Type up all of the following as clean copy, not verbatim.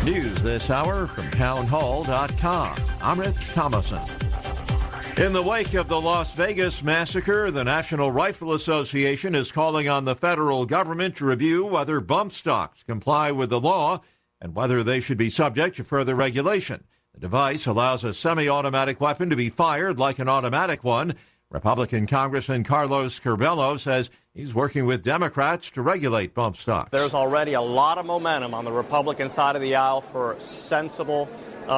News this hour from townhall.com. I'm Rich Thomason. In the wake of the Las Vegas massacre, the National Rifle Association is calling on the federal government to review whether bump stocks comply with the law and whether they should be subject to further regulation. The device allows a semi-automatic weapon to be fired like an automatic one. Republican Congressman Carlos Curbelo says he's working with Democrats to regulate bump stocks. There's already a lot of momentum on the Republican side of the aisle for sensible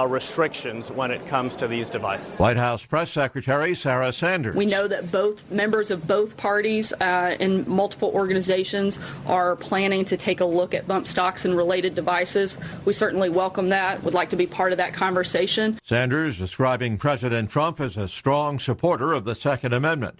restrictions when it comes to these devices. White House Press Secretary Sarah Sanders. We know that both members of both parties and multiple organizations are planning to take a look at bump stocks and related devices. We certainly welcome that, would like to be part of that conversation. Sanders describing President Trump as a strong supporter of the Second Amendment.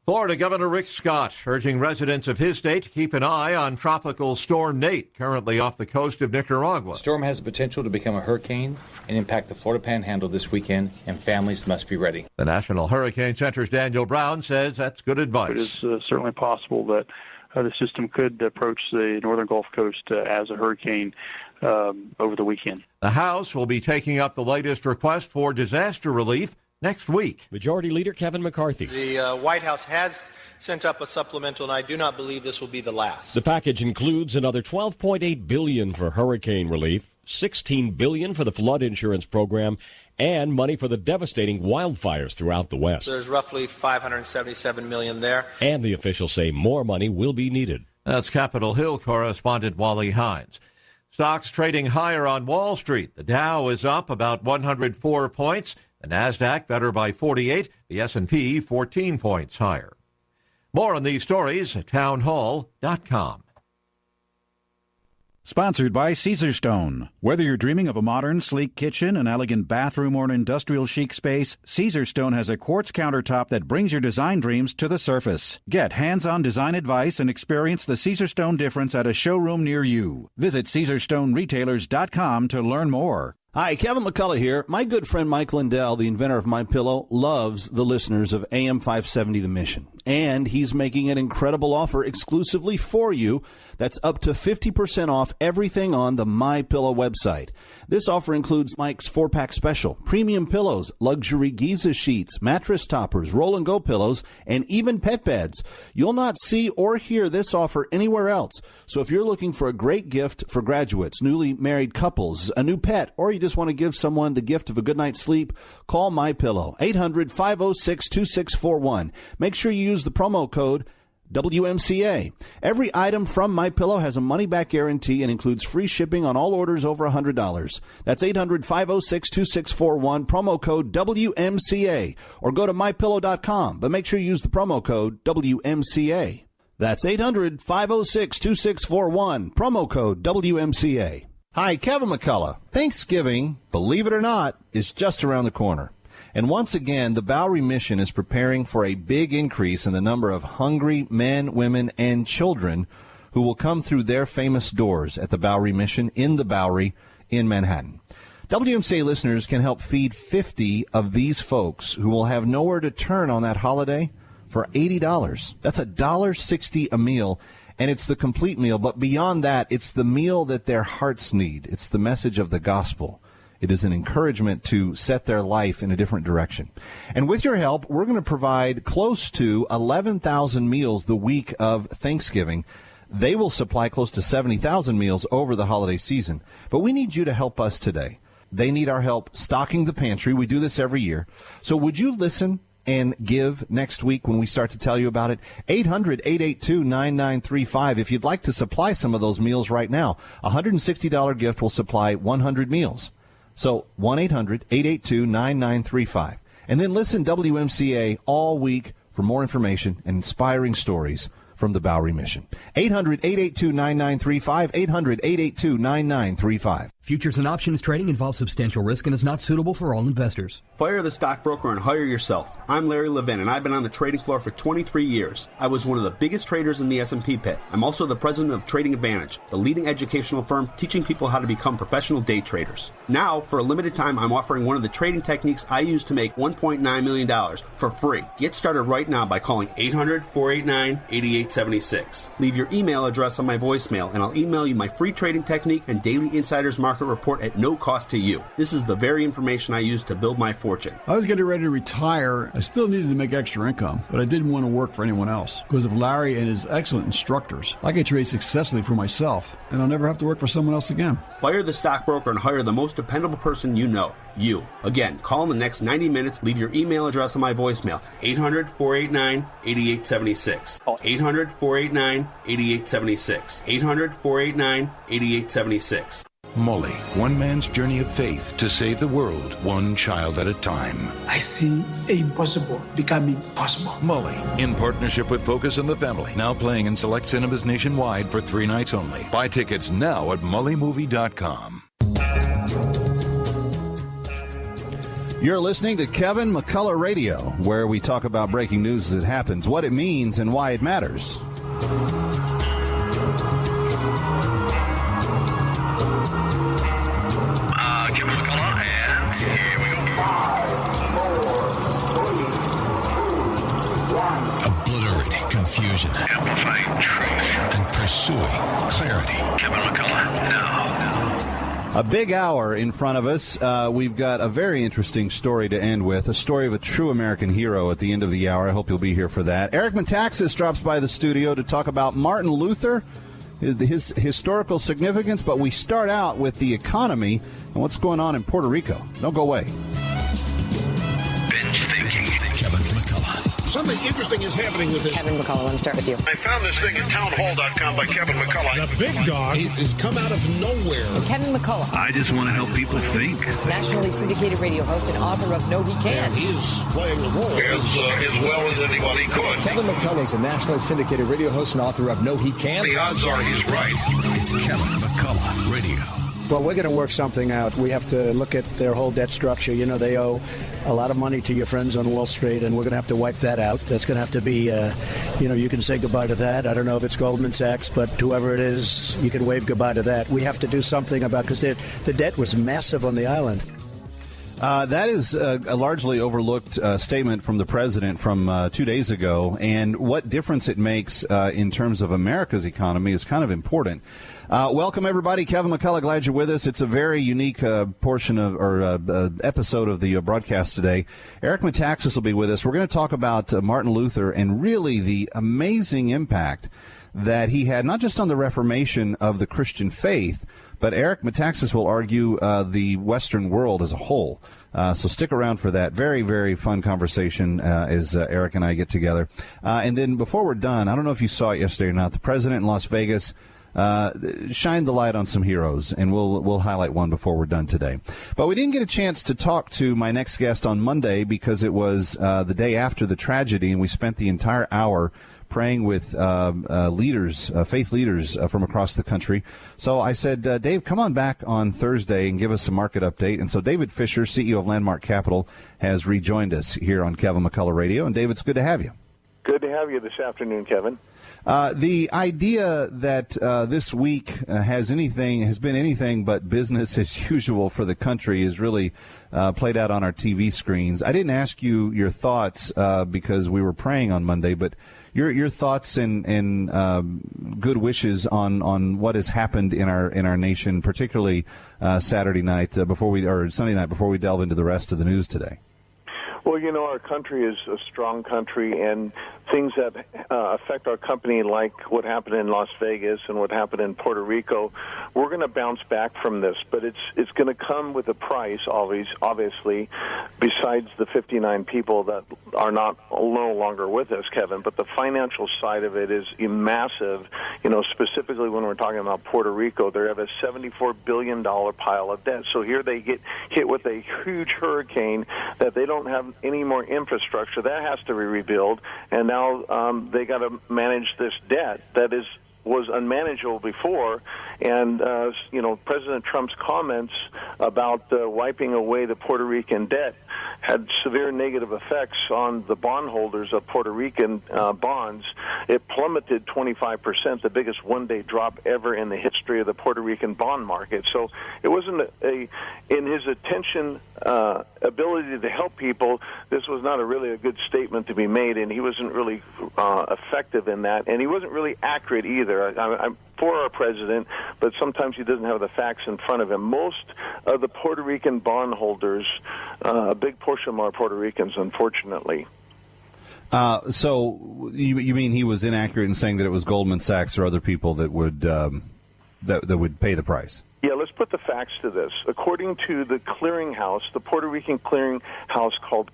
Florida Governor Rick Scott urging residents of his state to keep an eye on Tropical Storm Nate, currently off the coast of Nicaragua. The storm has the potential to become a hurricane and impact the Florida Panhandle this weekend, and families must be ready. The National Hurricane Center's Daniel Brown says that's good advice. It is certainly possible that the system could approach the northern Gulf Coast as a hurricane over the weekend. The House will be taking up the latest request for disaster relief next week. Majority Leader Kevin McCarthy. The White House has sent up a supplemental, and I do not believe this will be the last. The package includes another $12.8 billion for hurricane relief, $16 billion for the flood insurance program, and money for the devastating wildfires throughout the West. There's roughly $577 million there. And the officials say more money will be needed. That's Capitol Hill correspondent Wally Hines. Stocks trading higher on Wall Street. The Dow is up about 104 points. The NASDAQ better by 48, the S&P 14 points higher. More on these stories at townhall.com. Sponsored by Caesarstone. Whether you're dreaming of a modern, sleek kitchen, an elegant bathroom, or an industrial chic space, Caesarstone has a quartz countertop that brings your design dreams to the surface. Get hands-on design advice and experience the Caesarstone difference at a showroom near you. Visit CaesarStoneRetailers.com to learn more. Hi, Kevin McCullough here. My good friend Mike Lindell, the inventor of MyPillow, loves the listeners of AM 570 The Mission. And he's making an incredible offer exclusively for you that's up to 50% off everything on the MyPillow website. This offer includes Mike's 4-pack special, premium pillows, luxury Giza sheets, mattress toppers, roll-and-go pillows, and even pet beds. You'll not see or hear this offer anywhere else. So if you're looking for a great gift for graduates, newly married couples, a new pet, or you just want to give someone the gift of a good night's sleep, call MyPillow, 800-506-2641. Make sure you use the promo code WMCA. Every item from MyPillow has a money-back guarantee and includes free shipping on all orders over $100. That's 800-506-2641, promo code WMCA. Or go to MyPillow.com, but make sure you use the promo code WMCA. That's 800-506-2641, promo code WMCA. Hi, Kevin McCullough. Thanksgiving, believe it or not, is just around the corner. And once again, the Bowery Mission is preparing for a big increase in the number of hungry men, women, and children who will come through their famous doors at the Bowery Mission in the Bowery in Manhattan. WMCA listeners can help feed 50 of these folks who will have nowhere to turn on that holiday for $80. That's $1.60 a meal. And it's the complete meal, but beyond that, it's the meal that their hearts need. It's the message of the gospel. It is an encouragement to set their life in a different direction. And with your help, we're going to provide close to 11,000 meals the week of Thanksgiving. They will supply close to 70,000 meals over the holiday season. But we need you to help us today. They need our help stocking the pantry. We do this every year. So would you listen and give next week when we start to tell you about it? 800-882-9935 if you'd like to supply some of those meals right now. A $160 gift will supply 100 meals. So 1-800-882-9935. And then listen WMCA all week for more information and inspiring stories from the Bowery Mission. 800-882-9935, 800-882-9935. Futures and options trading involves substantial risk and is not suitable for all investors. Fire the stockbroker and hire yourself. I'm Larry Levin, and I've been on the trading floor for 23 years. I was one of the biggest traders in the S&P pit. I'm also the president of Trading Advantage, the leading educational firm teaching people how to become professional day traders. Now, for a limited time, I'm offering one of the trading techniques I use to make $1.9 million for free. Get started right now by calling 800-489-8876. Leave your email address on my voicemail, and I'll email you my free trading technique and daily insider's market market report at no cost to you. This is the very information I used to build my fortune. I was getting ready to retire. I still needed to make extra income, but I didn't want to work for anyone else. Because of Larry and his excellent instructors, I could trade successfully for myself, and I'll never have to work for someone else again. Fire the stockbroker and hire the most dependable person you know. You. Again, call in the next 90 minutes. Leave your email address on my voicemail. 800-489-8876. Call 800-489-8876. 800-489-8876. Molly, one man's journey of faith to save the world, one child at a time. I see the impossible becoming possible. Molly, in partnership with Focus on the Family, now playing in select cinemas nationwide for 3 nights only. Buy tickets now at mollymovie.com. You're listening to Kevin McCullough Radio, where we talk about breaking news as it happens, what it means, and why it matters. Kevin McCullough, and here we go. 5, 4, 3, 2, 1. Obliterating confusion. Amplifying truth. And pursuing clarity. Kevin McCullough, now. A big hour in front of us. We've got a very interesting story to end with, a story of a true American hero at the end of the hour. I hope you'll be here for that. Eric Metaxas drops by the studio to talk about Martin Luther, his historical significance, but we start out with the economy and what's going on in Puerto Rico. Don't go away. Binge thinking. Kevin McCullough. Something interesting is happening with this. Kevin McCullough, let me start with you. I found this thing at townhall.com by Kevin McCullough. The big dog has come out of nowhere. Kevin McCullough. I just want to help people think. Nationally syndicated radio host and author of No He Can't. And he's playing the role as well as anybody could. Kevin McCullough is a nationally syndicated radio host and author of No He Can't. The odds are he's right. It's Kevin McCullough Radio. Well, we're going to work something out. We have to look at their whole debt structure. You know, they owe a lot of money to your friends on Wall Street, and we're going to have to wipe that out. That's going to have to be, you can say goodbye to that. I don't know if it's Goldman Sachs, but whoever it is, you can wave goodbye to that. We have to do something about, because the debt was massive on the island. That is a largely overlooked statement from the president from 2 days ago, and what difference it makes in terms of America's economy is kind of important. Welcome, everybody. Kevin McCullough, glad you're with us. It's a very unique portion of or episode of the broadcast today. Eric Metaxas will be with us. We're going to talk about Martin Luther and really the amazing impact that he had, not just on the reformation of the Christian faith, but Eric Metaxas will argue the Western world as a whole. So stick around for that. Very, very fun conversation as Eric and I get together. And then before we're done, I don't know if you saw it yesterday or not, the president in Las Vegas shined the light on some heroes, and we'll highlight one before we're done today. But we didn't get a chance to talk to my next guest on Monday because it was the day after the tragedy, and we spent the entire hour praying with leaders, faith leaders from across the country. So I said, Dave, come on back on Thursday and give us a market update. And so David Fisher, CEO of Landmark Capital, has rejoined us here on Kevin McCullough Radio. And David, it's good to have you. Good to have you this afternoon, Kevin. The idea that this week has been anything but business as usual for the country is really played out on our TV screens. I didn't ask you your thoughts because we were praying on Monday, but your thoughts and good wishes on what has happened in our nation, particularly Sunday night before we delve into the rest of the news today. Well, you know, our country is a strong country, and things that affect our company, like what happened in Las Vegas and what happened in Puerto Rico, we're going to bounce back from this. But it's going to come with a price, obviously, besides the 59 people that are no longer with us, Kevin. But the financial side of it is massive. You know, specifically when we're talking about Puerto Rico, they have a $74 billion pile of debt. So here they get hit with a huge hurricane that they don't have any more infrastructure. That has to be rebuilt, and now they got to manage this debt that was unmanageable before. And President Trump's comments about wiping away the Puerto Rican debt had severe negative effects on the bondholders of Puerto Rican bonds. It plummeted 25%, the biggest one-day drop ever in the history of the Puerto Rican bond market. So it wasn't in his attention ability to help people, this was not really a good statement to be made, and he wasn't really effective in that, and he wasn't really accurate either. for our president, but sometimes he doesn't have the facts in front of him. Most of the Puerto Rican bondholders, a big portion of them are Puerto Ricans, unfortunately. So you mean he was inaccurate in saying that it was Goldman Sachs or other people that would that would pay the price? Yeah, let's put the facts to this. According to the clearinghouse, the Puerto Rican clearinghouse called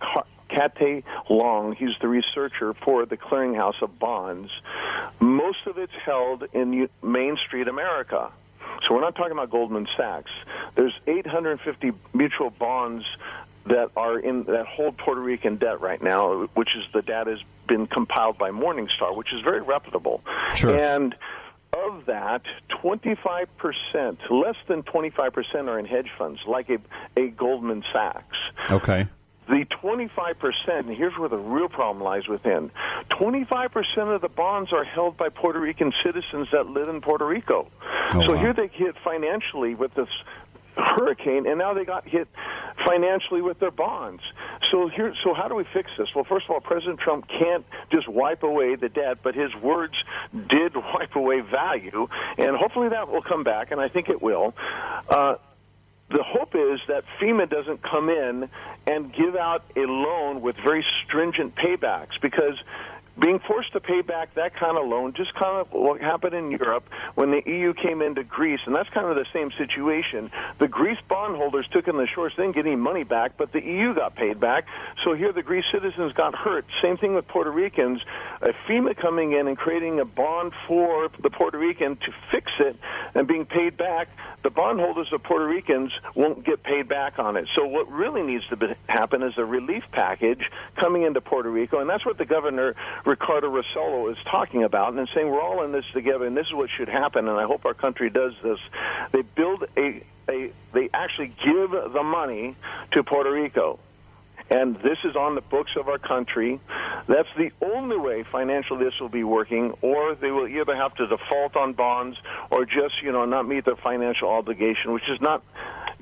Cate Long, he's the researcher for the clearinghouse of bonds. Most of it's held in Main Street America. So we're not talking about Goldman Sachs. There's 850 mutual bonds that hold Puerto Rican debt right now, which is the data has been compiled by Morningstar, which is very reputable. Sure. And of that, 25%, less than 25% are in hedge funds, like a Goldman Sachs. Okay. The 25%, and here's where the real problem lies within, 25% of the bonds are held by Puerto Rican citizens that live in Puerto Rico. So here they get financially with this hurricane, and now they got hit financially with their bonds. So how do we fix this? Well, first of all, President Trump can't just wipe away the debt, but his words did wipe away value, and hopefully that will come back, and I think it will. The hope is that FEMA doesn't come in and give out a loan with very stringent paybacks, because being forced to pay back that kind of loan, just kind of what happened in Europe when the EU came into Greece, and that's kind of the same situation. The Greece bondholders took in the shorts, didn't get any money back, but the EU got paid back. So here the Greece citizens got hurt. Same thing with Puerto Ricans. FEMA coming in and creating a bond for the Puerto Rican to fix it and being paid back, the bondholders of Puerto Ricans won't get paid back on it. So what really needs to happen is a relief package coming into Puerto Rico, and that's what the governor, Ricardo Rossello, is talking about, and saying we're all in this together, and this is what should happen, and I hope our country does this. They build they actually give the money to Puerto Rico. And this is on the books of our country. That's the only way financially this will be working, or they will either have to default on bonds or just, not meet their financial obligation, which is not,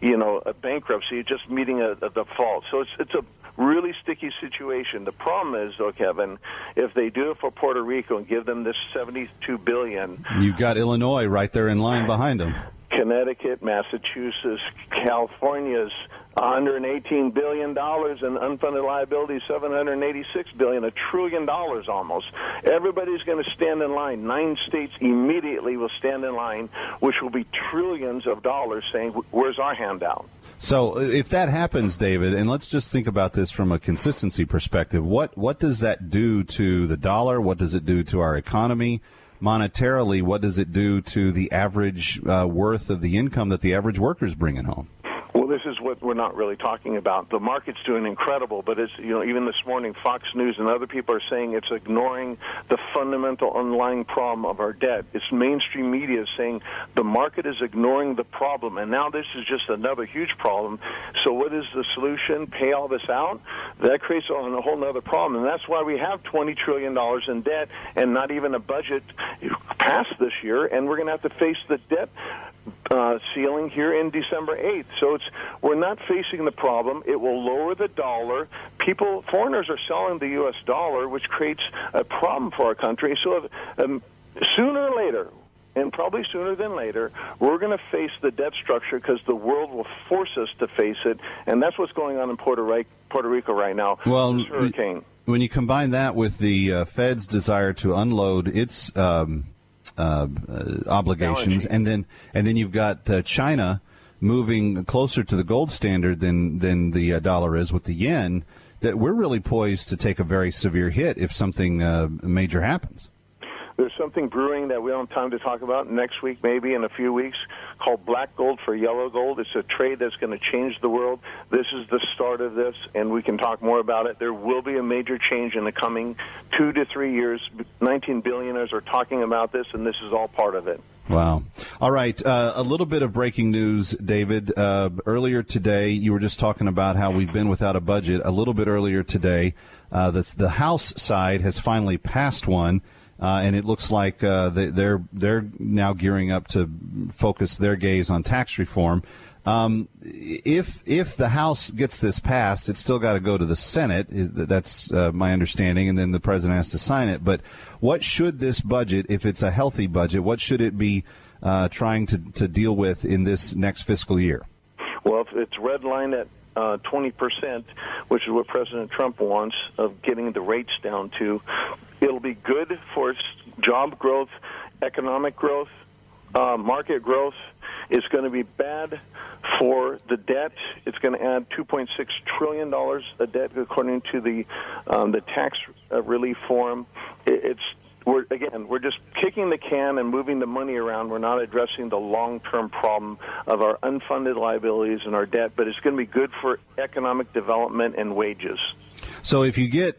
a bankruptcy, just meeting a default. So it's a really sticky situation. The problem is, though, Kevin, if they do it for Puerto Rico and give them this $72 billion, you've got Illinois right there in line behind them. Connecticut, Massachusetts, California's $118 billion, and unfunded liabilities $786 billion, $1 trillion almost. Everybody's going to stand in line. 9 states immediately will stand in line, which will be trillions of dollars, saying, "Where's our handout?" So if that happens, David, and let's just think about this from a consistency perspective, what does that do to the dollar? What does it do to our economy? Monetarily, what does it do to the average worth of the income that the average worker is bringing home? Well, this is what we're not really talking about. The market's doing incredible, but it's, even this morning, Fox News and other people are saying it's ignoring the fundamental underlying problem of our debt. It's mainstream media saying the market is ignoring the problem, and now this is just another huge problem. So what is the solution? Pay all this out? That creates a whole other problem, and that's why we have $20 trillion in debt and not even a budget passed this year, and we're going to have to face the debt ceiling here in December 8th. So we're not facing the problem. It will lower the dollar. Foreigners are selling the U.S. dollar, which creates a problem for our country. So sooner or later, and probably sooner than later, we're going to face the debt structure because the world will force us to face it, and that's what's going on in Puerto Rico right now. Well, this hurricane. When you combine that with the Fed's desire to unload its obligations, and then you've got China moving closer to the gold standard than the dollar is with the yen, that we're really poised to take a very severe hit if something major happens. There's something brewing that we don't have time to talk about next week, maybe in a few weeks, called black gold for yellow gold. It's a trade that's going to change the world. This is the start of this, and we can talk more about it. There will be a major change in the coming 2 to 3 years. 19 billionaires are talking about this, and this is all part of it. Wow. All right. A little bit of breaking news, David. Earlier today, you were just talking about how we've been without a budget. A little bit earlier today, the House side has finally passed one. and it looks like they're now gearing up to focus their gaze on tax reform. If the House gets this passed, it's still got to go to the Senate. That's my understanding, and then the president has to sign it. But what should this budget, if it's a healthy budget, what should it be trying to deal with in this next fiscal year? Well, if it's redlined at 20%, which is what President Trump wants, of getting the rates down to, it'll be good for job growth, economic growth, market growth. It's going to be bad for the debt. It's going to add $2.6 trillion of debt, according to the tax relief form. We're just kicking the can and moving the money around. We're not addressing the long-term problem of our unfunded liabilities and our debt, but it's going to be good for economic development and wages. So if you get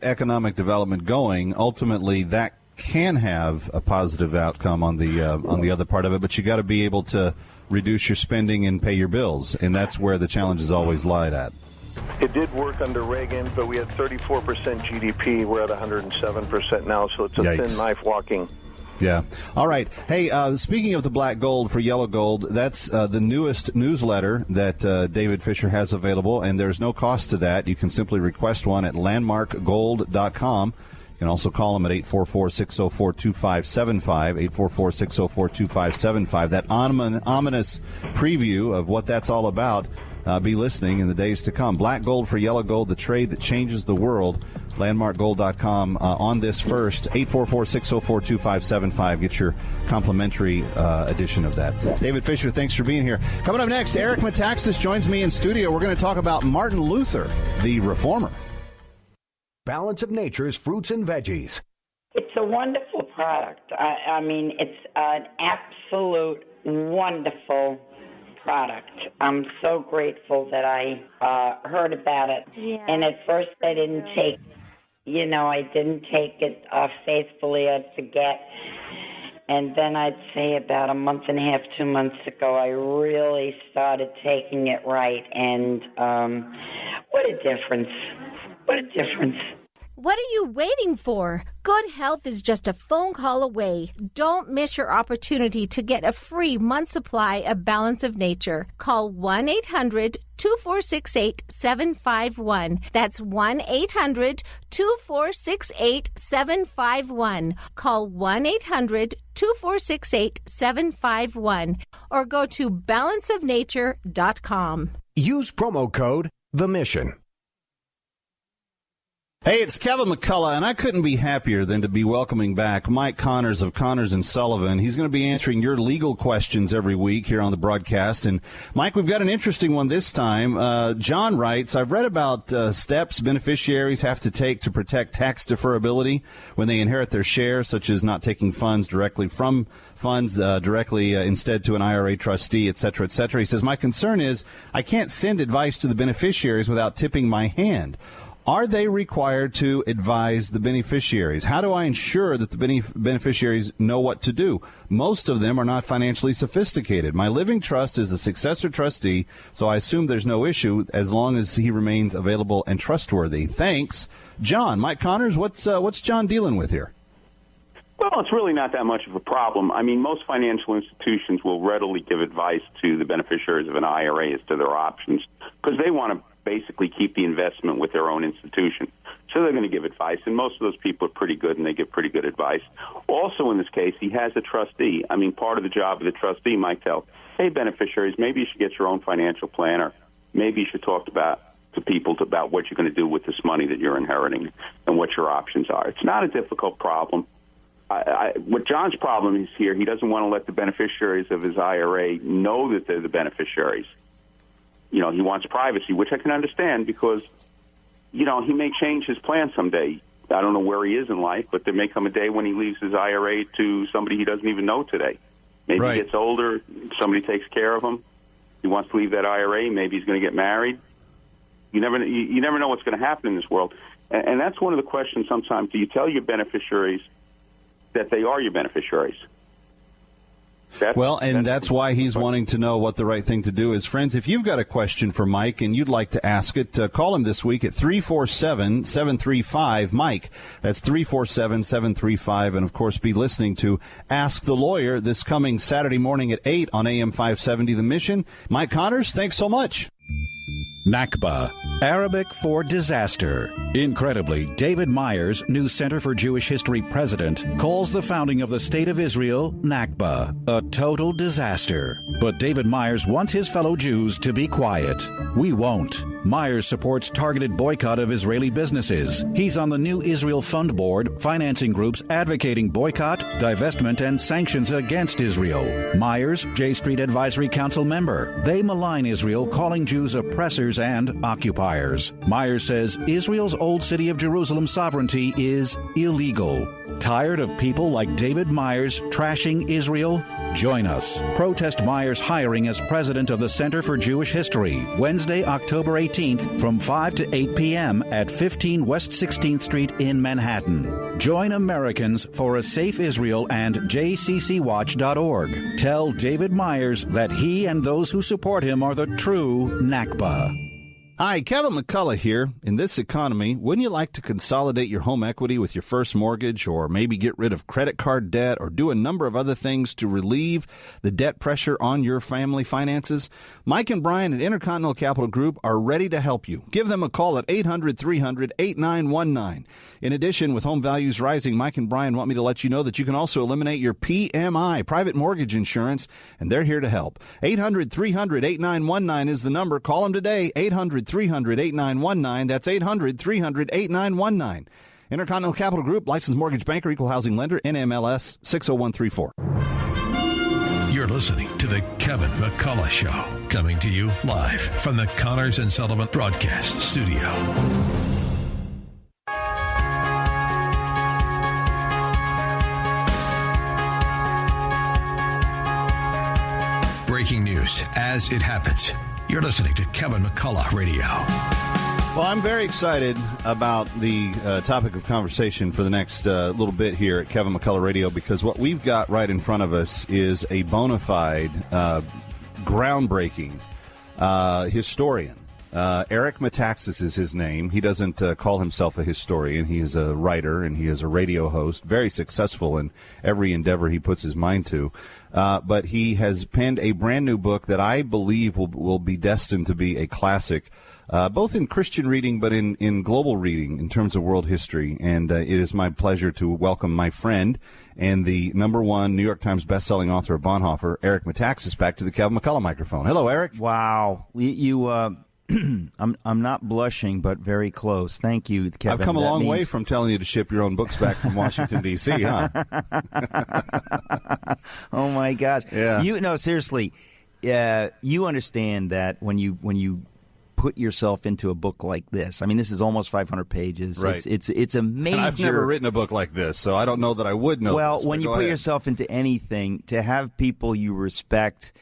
economic development going, ultimately that can have a positive outcome on the other part of it, but you got to be able to reduce your spending and pay your bills, and that's where the challenge is always lied at. It did work under Reagan, but we had 34% GDP. We're at 107% now, so it's a thin knife walking. Yeah. All right. Hey, speaking of the black gold for yellow gold, that's the newest newsletter that David Fisher has available, and there's no cost to that. You can simply request one at landmarkgold.com. You can also call them at 844-604-2575, 844-604-2575. That ominous preview of what that's all about. Be listening in the days to come. Black gold for yellow gold, the trade that changes the world. Landmarkgold.com on this first. 844-604-2575. Get your complimentary edition of that. David Fisher, thanks for being here. Coming up next, Eric Metaxas joins me in studio. We're going to talk about Martin Luther, the reformer. Balance of Nature's fruits and veggies. It's a wonderful product. I mean, it's an absolute wonderful product. I'm so grateful that I heard about it. Yeah. And at first I didn't take it faithfully. I'd forget. And then I'd say about a month and a half, 2 months ago, I really started taking it right. And what a difference. What a difference. What are you waiting for? Good health is just a phone call away. Don't miss your opportunity to get a free month supply of Balance of Nature. Call 1-800-2468-751. That's 1-800-2468-751. Call 1-800-2468-751 or go to balanceofnature.com. Use promo code The Mission. Hey, it's Kevin McCullough, and I couldn't be happier than to be welcoming back Mike Connors of Connors & Sullivan. He's going to be answering your legal questions every week here on the broadcast. And, Mike, we've got an interesting one this time. John writes, I've read about steps beneficiaries have to take to protect tax deferability when they inherit their shares, such as not taking funds directly from funds instead to an IRA trustee, et cetera, et cetera. He says, my concern is I can't send advice to the beneficiaries without tipping my hand. Are they required to advise the beneficiaries? How do I ensure that the beneficiaries know what to do? Most of them are not financially sophisticated. My living trust is a successor trustee, so I assume there's no issue as long as he remains available and trustworthy. Thanks. John, Mike Connors, what's John dealing with here? Well, it's really not that much of a problem. I mean, most financial institutions will readily give advice to the beneficiaries of an IRA as to their options because they want to basically keep the investment with their own institution. So they're going to give advice, and most of those people are pretty good, and they give pretty good advice. Also, in this case, he has a trustee. I mean, part of the job of the trustee might tell, hey, beneficiaries, maybe you should get your own financial plan, or maybe you should talk to people about what you're going to do with this money that you're inheriting and what your options are. It's not a difficult problem. What John's problem is here, he doesn't want to let the beneficiaries of his IRA know that they're the beneficiaries. You know, he wants privacy, which I can understand because, you know, he may change his plan someday. I don't know where he is in life, but there may come a day when he leaves his IRA to somebody he doesn't even know today. Maybe he gets older, somebody takes care of him. He wants to leave that IRA. Maybe he's going to get married. You never know what's going to happen in this world. And that's one of the questions sometimes. Do you tell your beneficiaries that they are your beneficiaries? That's why he's wanting to know what the right thing to do is. Friends, if you've got a question for Mike and you'd like to ask it, call him this week at 347-735-MIKE. That's 347-735. And, of course, be listening to Ask the Lawyer this coming Saturday morning at 8 on AM 570 The Mission. Mike Connors, thanks so much. Nakba, Arabic for disaster. Incredibly, David Myers, new Center for Jewish History president, calls the founding of the State of Israel Nakba, a total disaster. But David Myers wants his fellow Jews to be quiet. We won't. Myers supports targeted boycott of Israeli businesses. He's on the new Israel Fund Board, financing groups advocating boycott, divestment, and sanctions against Israel. Myers, J Street Advisory Council member. They malign Israel, calling Jews oppressors and occupiers. Myers says Israel's old city of Jerusalem sovereignty is illegal. Tired of people like David Myers trashing Israel? Join us. Protest Myers' hiring as president of the Center for Jewish History, Wednesday, October 18th from 5 to 8 p.m. at 15 West 16th Street in Manhattan. Join Americans for a Safe Israel and jccwatch.org. Tell David Myers that he and those who support him are the true Nakba. Hi, Kevin McCullough here. In this economy, wouldn't you like to consolidate your home equity with your first mortgage, or maybe get rid of credit card debt, or do a number of other things to relieve the debt pressure on your family finances? Mike and Brian at Intercontinental Capital Group are ready to help you. Give them a call at 800-300-8919. In addition, with home values rising, Mike and Brian want me to let you know that you can also eliminate your PMI, private mortgage insurance, and they're here to help. 800-300-8919 is the number. Call them today, 800-300-8919. That's 800-300-8919. Intercontinental Capital Group, licensed mortgage banker, equal housing lender, NMLS 60134. You're listening to the Kevin McCullough Show, coming to you live from the Connors and Sullivan Broadcast Studio. Breaking news as it happens. You're listening to Kevin McCullough Radio. Well, I'm very excited about the topic of conversation for the next little bit here at Kevin McCullough Radio, because what we've got right in front of us is a bona fide, groundbreaking historian. Eric Metaxas is his name. He doesn't call himself a historian. He is a writer, and he is a radio host, very successful in every endeavor he puts his mind to. But he has penned a brand new book that I believe will be destined to be a classic, both in Christian reading but in global reading in terms of world history. And it is my pleasure to welcome my friend and the #1 New York Times bestselling author of Bonhoeffer, Eric Metaxas, back to the Kevin McCullough microphone. Hello, Eric. Wow. I'm not blushing, but very close. Thank you, Kevin. I've come a long way from telling you to ship your own books back from Washington, D.C., huh? Oh, my gosh. Yeah. Seriously, you understand that when you put yourself into a book like this, I mean, this is almost 500 pages. Right. It's a major... And I've never written a book like this, so I don't know that I would know Well, this, when you put yourself into anything, to have people you respect...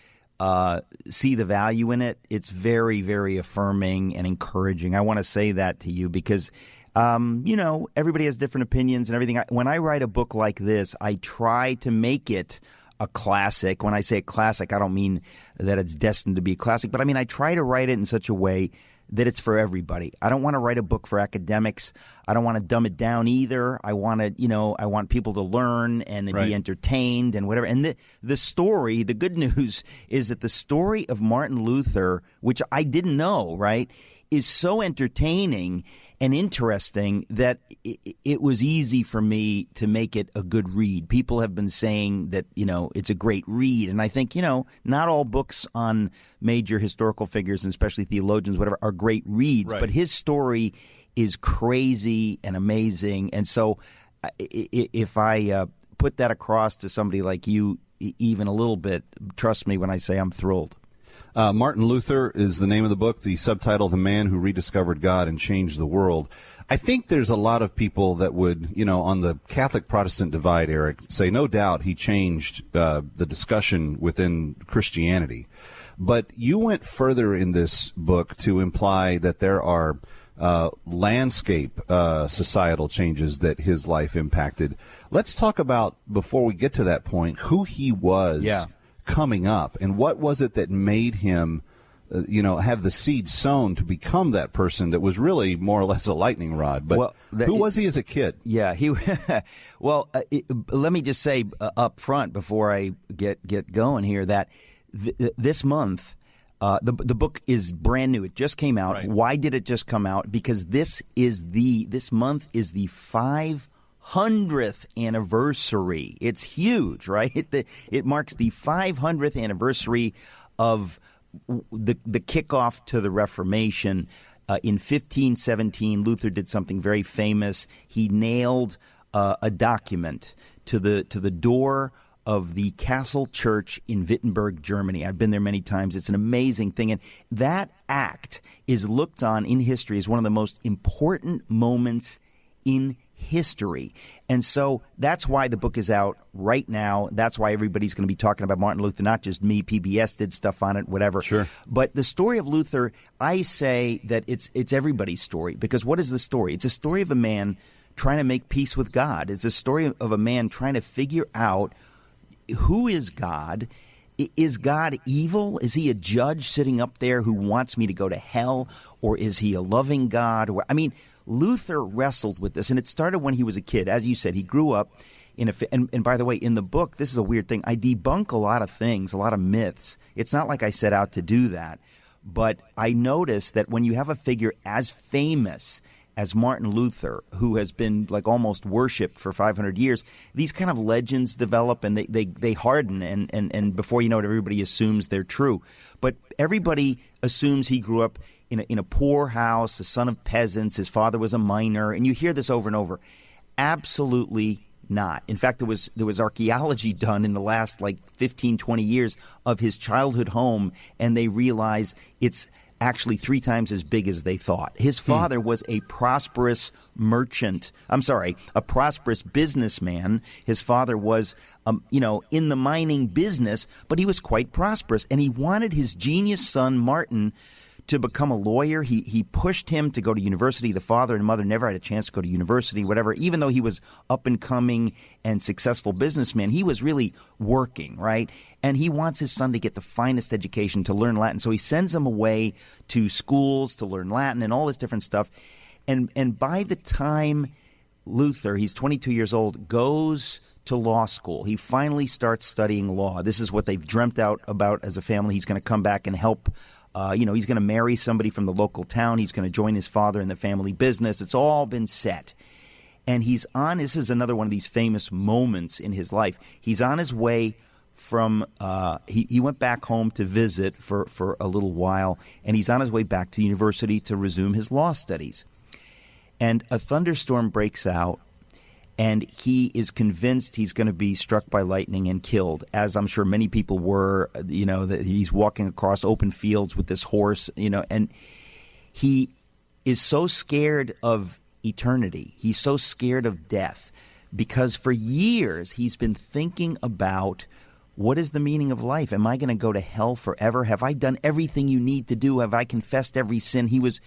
see the value in it, it's very, very affirming and encouraging. I want to say that to you because, everybody has different opinions and everything. When I write a book like this, I try to make it a classic. When I say a classic, I don't mean that it's destined to be a classic, but I mean I try to write it in such a way that it's for everybody. I don't want to write a book for academics. I don't want to dumb it down either. I want to, I want people to learn and be entertained and whatever. And the story, the good news is that the story of Martin Luther, which I didn't know, right, is so entertaining and interesting that it was easy for me to make it a good read. People have been saying that, it's a great read. And I think, not all books on major historical figures, and especially theologians, whatever, are great reads. Right. But his story is crazy and amazing. And so if I put that across to somebody like you even a little bit, trust me when I say I'm thrilled. Martin Luther is the name of the book, the subtitle, The Man Who Rediscovered God and Changed the World. I think there's a lot of people that would, on the Catholic-Protestant divide, Eric, say no doubt he changed the discussion within Christianity. But you went further in this book to imply that there are landscape societal changes that his life impacted. Let's talk about, before we get to that point, who he was. Yeah. coming up, and what was it that made him have the seed sown to become that person that was really more or less a lightning rod? But who was he as a kid? Yeah, let me just say up front before I get going here that this month, the book is brand new. It just came out. Right. Why did it just come out? Because this month is the 500th anniversary. It's huge, right? It marks the 500th anniversary of the kickoff to the Reformation. In 1517, Luther did something very famous. He nailed a document to the door of the Castle Church in Wittenberg, Germany. I've been there many times. It's an amazing thing. And that act is looked on in history as one of the most important moments in history. And so that's why the book is out right now. That's why everybody's going to be talking about Martin Luther, not just me. PBS did stuff on it, whatever. Sure. But the story of Luther, I say that it's everybody's story, because what is the story? It's a story of a man trying to make peace with God. It's a story of a man trying to figure out who is God. Is God evil? Is he a judge sitting up there who wants me to go to hell? Or is he a loving God? Luther wrestled with this, and it started when he was a kid. As you said, he grew up and by the way, in the book, this is a weird thing. I debunk a lot of things, a lot of myths. It's not like I set out to do that. But I noticed that when you have a figure as famous as Martin Luther, who has been like almost worshipped for 500 years, these kind of legends develop and they harden, and before you know it, everybody assumes they're true. But everybody assumes he grew up in a poor house, a son of peasants, his father was a miner, and you hear this over and over. Absolutely not. In fact, there was archaeology done in the last 15, 20 years of his childhood home, and they realize it's actually 3 times as big as they thought. His father was a prosperous a prosperous businessman. His father was, in the mining business, but he was quite prosperous, and he wanted his genius son, Martin, to become a lawyer. He pushed him to go to university. The father and mother never had a chance to go to university, whatever. Even though he was up and coming and successful businessman, he was really working, right? And he wants his son to get the finest education, to learn Latin. So he sends him away to schools to learn Latin and all this different stuff. And by the time Luther, he's 22 years old, goes to law school, he finally starts studying law. This is what they've dreamt about as a family. He's going to come back and help. He's going to marry somebody from the local town. He's going to join his father in the family business. It's all been set. And this is another one of these famous moments in his life. He's on his way from, he went back home to visit for a little while, and he's on his way back to the university to resume his law studies. And a thunderstorm breaks out, and he is convinced he's going to be struck by lightning and killed, as I'm sure many people were. That he's walking across open fields with this horse, and he is so scared of eternity. He's so scared of death because for years he's been thinking about, what is the meaning of life? Am I going to go to hell forever? Have I done everything you need to do? Have I confessed every sin? He was,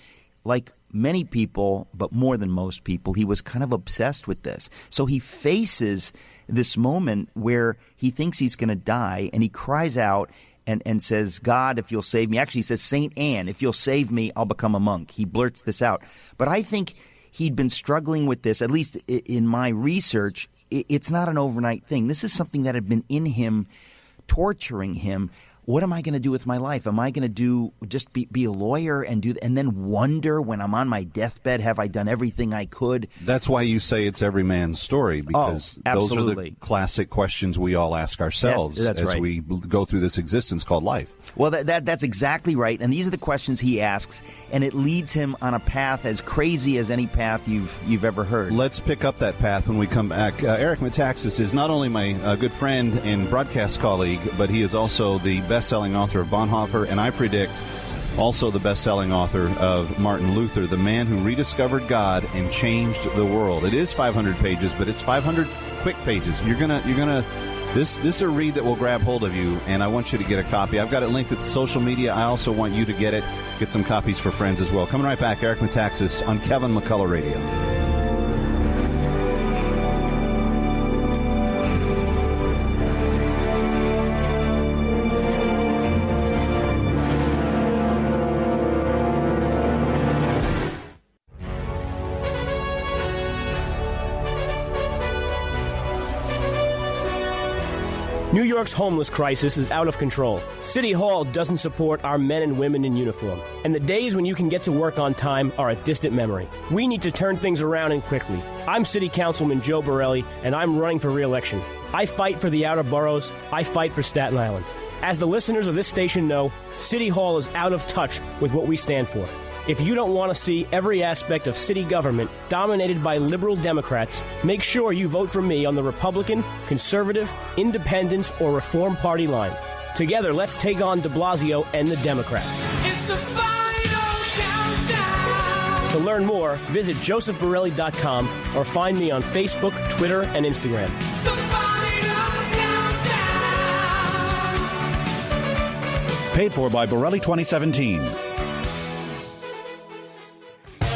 like many people, but more than most people, he was kind of obsessed with this. So he faces this moment where he thinks he's going to die, and he cries out and says, God, if you'll save me. Actually, he says, St. Anne, if you'll save me, I'll become a monk. He blurts this out. But I think he'd been struggling with this, at least in my research. It's not an overnight thing. This is something that had been in him, torturing him. What am I going to do with my life? Am I going to just be a lawyer and then wonder when I'm on my deathbed, have I done everything I could? That's why you say it's every man's story, because those are the classic questions we all ask ourselves that's as right. we go through this existence called life. Well, that's exactly right. And these are the questions he asks, and it leads him on a path as crazy as any path you've ever heard. Let's pick up that path when we come back. Eric Metaxas is not only my good friend and broadcast colleague, but he is also the best-selling author of Bonhoeffer, and I predict also the best-selling author of Martin Luther, the man who rediscovered God and changed the world. It is 500 pages, but it's 500 quick pages. This is a read that will grab hold of you, and I want you to get a copy. I've got it linked at the social media. I also want you to get some copies for friends as well. Coming right back, Eric Metaxas on Kevin McCullough Radio. New York's homeless crisis is out of control. City Hall doesn't support our men and women in uniform, and the days when you can get to work on time are a distant memory. We need to turn things around and quickly. I'm City Councilman Joe Borelli, and I'm running for re-election. I fight for the outer boroughs. I fight for Staten Island. As the listeners of this station know, City Hall is out of touch with what we stand for. If you don't want to see every aspect of city government dominated by liberal Democrats, make sure you vote for me on the Republican, Conservative, Independents, or Reform Party lines. Together, let's take on de Blasio and the Democrats. It's the final countdown. To learn more, visit josephborelli.com or find me on Facebook, Twitter, and Instagram. The final countdown. Paid for by Borelli 2017.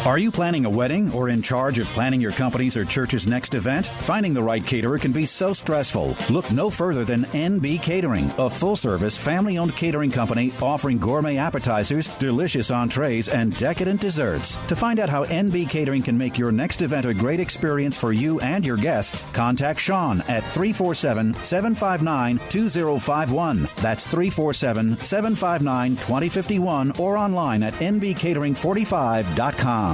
Are you planning a wedding or in charge of planning your company's or church's next event? Finding the right caterer can be so stressful. Look no further than NB Catering, a full-service, family-owned catering company offering gourmet appetizers, delicious entrees, and decadent desserts. To find out how NB Catering can make your next event a great experience for you and your guests, contact Sean at 347-759-2051. That's 347-759-2051 or online at nbcatering45.com.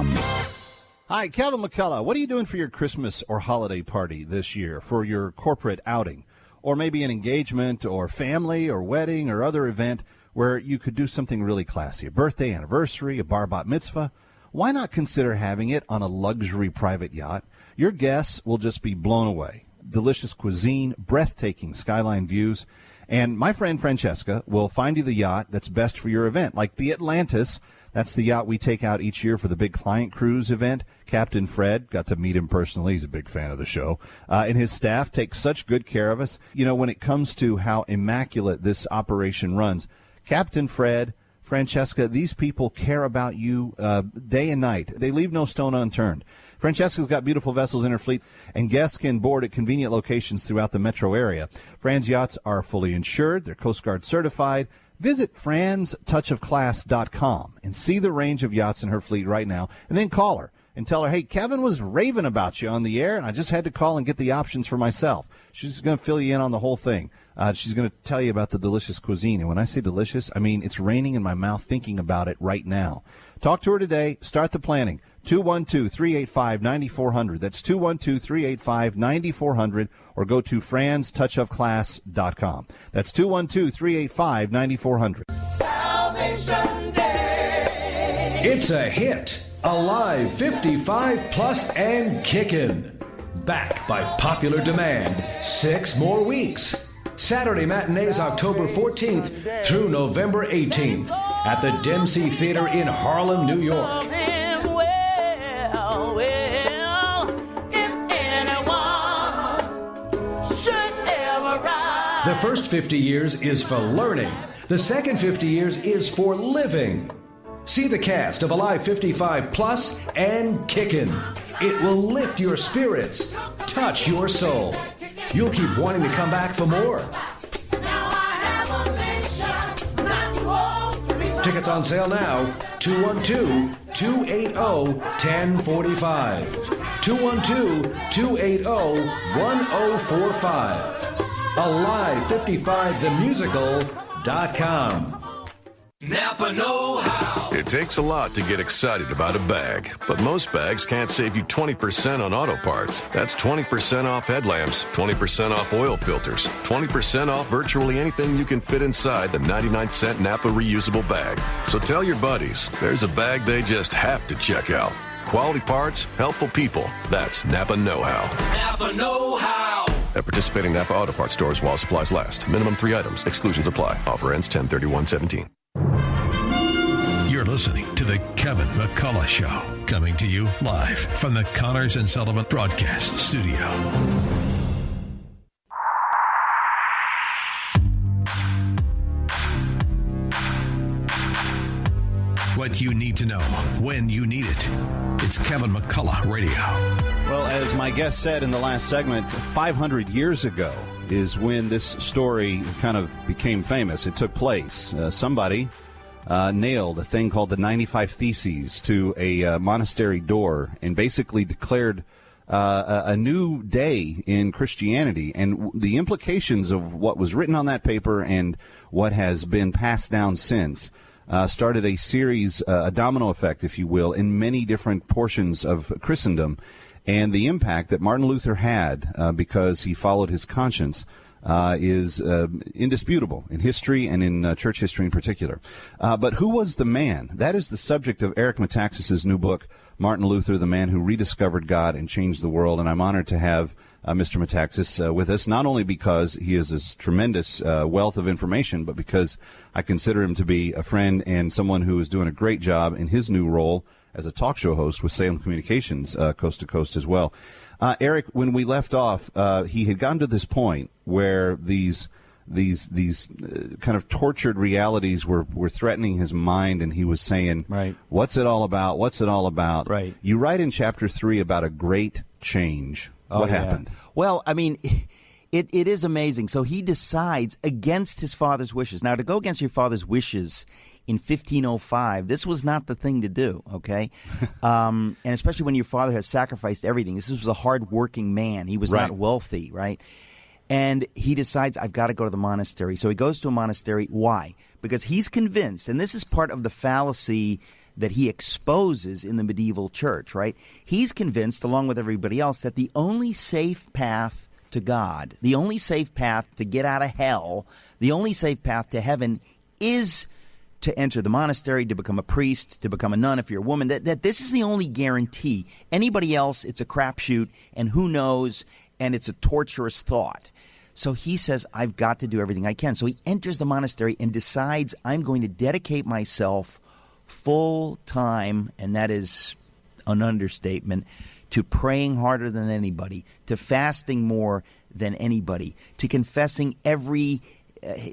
Hi, Kevin McCullough. What are you doing for your Christmas or holiday party this year, for your corporate outing? Or maybe an engagement or family or wedding or other event where you could do something really classy, a birthday, anniversary, a bar bat mitzvah? Why not consider having it on a luxury private yacht? Your guests will just be blown away. Delicious cuisine, breathtaking skyline views, and my friend Francesca will find you the yacht that's best for your event, like the Atlantis. That's the yacht we take out each year for the big client cruise event. Captain Fred, got to meet him personally. He's a big fan of the show. And his staff take such good care of us. You know, when it comes to how immaculate this operation runs, Captain Fred, Francesca, these people care about you day and night. They leave no stone unturned. Francesca's got beautiful vessels in her fleet, and guests can board at convenient locations throughout the metro area. Fran's yachts are fully insured. They're Coast Guard certified. Visit franstouchofclass.com and see the range of yachts in her fleet right now, and then call her and tell her, hey, Kevin was raving about you on the air, and I just had to call and get the options for myself. She's going to fill you in on the whole thing. She's going to tell you about the delicious cuisine. And when I say delicious, I mean it's raining in my mouth thinking about it right now. Talk to her today. Start the planning. 212-385-9400. That's 212-385-9400. Or go to franstouchofclass.com. That's 212-385-9400. Salvation Day. It's a hit. Alive 55 plus and kickin'. Back by popular demand. 6 more weeks. Saturday matinees October 14th through November 18th at the Dempsey Theater in Harlem, New York. The first 50 years is for learning. The second 50 years is for living. See the cast of Alive 55 Plus and Kickin'. It will lift your spirits, touch your soul. You'll keep wanting to come back for more. Tickets on sale now. 212-280-1045. 212-280-1045. Alive55themusical.com. Napa know-how. It takes a lot to get excited about a bag, but most bags can't save you 20% on auto parts. That's 20% off headlamps, 20% off oil filters, 20% off virtually anything you can fit inside the 99-cent Napa reusable bag. So tell your buddies, there's a bag they just have to check out. Quality parts, helpful people. That's Napa know-how. Napa know-how. At participating Napa Auto Parts stores while supplies last. Minimum 3 items. Exclusions apply. Offer ends 10/31/17. You're listening to the Kevin McCullough Show, coming to you live from the Connors and Sullivan Broadcast Studio. What you need to know when you need it. It's Kevin McCullough Radio. Well, as my guest said in the last segment, 500 years ago is when this story kind of became famous. It took place. Somebody nailed a thing called the 95 Theses to a monastery door and basically declared a new day in Christianity, and the implications of what was written on that paper and what has been passed down since started a series, a domino effect, if you will, in many different portions of Christendom. And the impact that Martin Luther had because he followed his conscience is indisputable in history and in church history in particular. But who was the man? That is the subject of Eric Metaxas's new book, Martin Luther, the Man Who Rediscovered God and Changed the World. And I'm honored to have Mr. Metaxas with us, not only because he is this tremendous wealth of information, but because I consider him to be a friend and someone who is doing a great job in his new role as a talk show host with Salem Communications, coast to coast as well. Eric, when we left off, he had gotten to this point where these kind of tortured realities were threatening his mind, and he was saying, right, what's it all about? What's it all about? Right. You write in chapter 3 about a great change. What happened? Well, I mean, it is amazing. So he decides against his father's wishes. Now, to go against your father's wishes in 1505, this was not the thing to do, okay? And especially when your father has sacrificed everything. This was a hard-working man. He was not wealthy, right? And he decides, I've got to go to the monastery. So he goes to a monastery. Why? Because he's convinced, and this is part of the fallacy that he exposes in the medieval church, right? He's convinced, along with everybody else, that the only safe path to God, the only safe path to get out of hell, the only safe path to heaven is to enter the monastery, to become a priest, to become a nun if you're a woman, that this is the only guarantee. Anybody else, it's a crapshoot, and who knows, and it's a torturous thought. So he says, I've got to do everything I can. So he enters the monastery and decides, I'm going to dedicate myself full time, and that is an understatement, to praying harder than anybody, to fasting more than anybody, to confessing every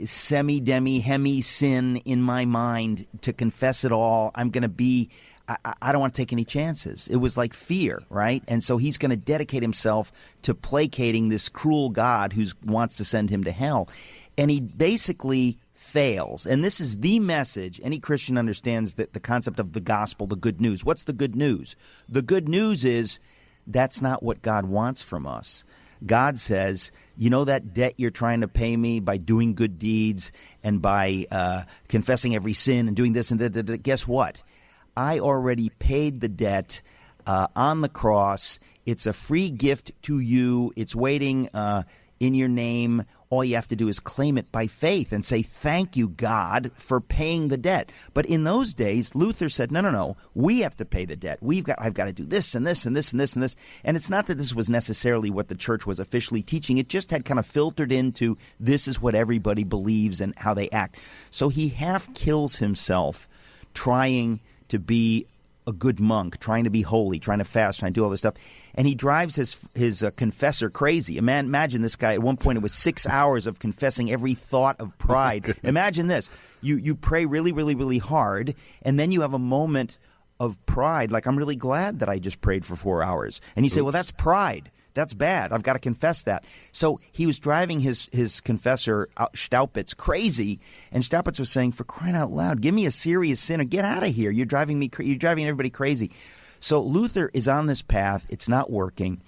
semi-demi, hemi-sin in my mind, to confess it all. I'm going to be, I don't want to take any chances. It was like fear, right? And so he's going to dedicate himself to placating this cruel God who wants to send him to hell. And he basically fails. And this is the message. Any Christian understands that the concept of the gospel, the good news. What's the good news? The good news is that's not what God wants from us. God says, you know that debt you're trying to pay me by doing good deeds and by confessing every sin and doing this and that, guess what? I already paid the debt on the cross. It's a free gift to you. It's waiting in your name. All you have to do is claim it by faith and say, thank you, God, for paying the debt. But in those days, Luther said, no, we have to pay the debt. I've got to do this and this and this and this and this. And it's not that this was necessarily what the church was officially teaching. It just had kind of filtered into this is what everybody believes and how they act. So he half kills himself trying to be a good monk, trying to be holy, trying to fast, trying to do all this stuff. And he drives his confessor crazy. Imagine this guy. At one point, it was 6 hours of confessing every thought of pride. Imagine this. You pray really, really, really hard, and then you have a moment of pride, like, I'm really glad that I just prayed for 4 hours. And you say, well, that's pride. That's bad. I've got to confess that. So he was driving his confessor, Staupitz, crazy, and Staupitz was saying, for crying out loud, give me a serious sin or get out of here. You're driving everybody crazy. So Luther is on this path. It's not working.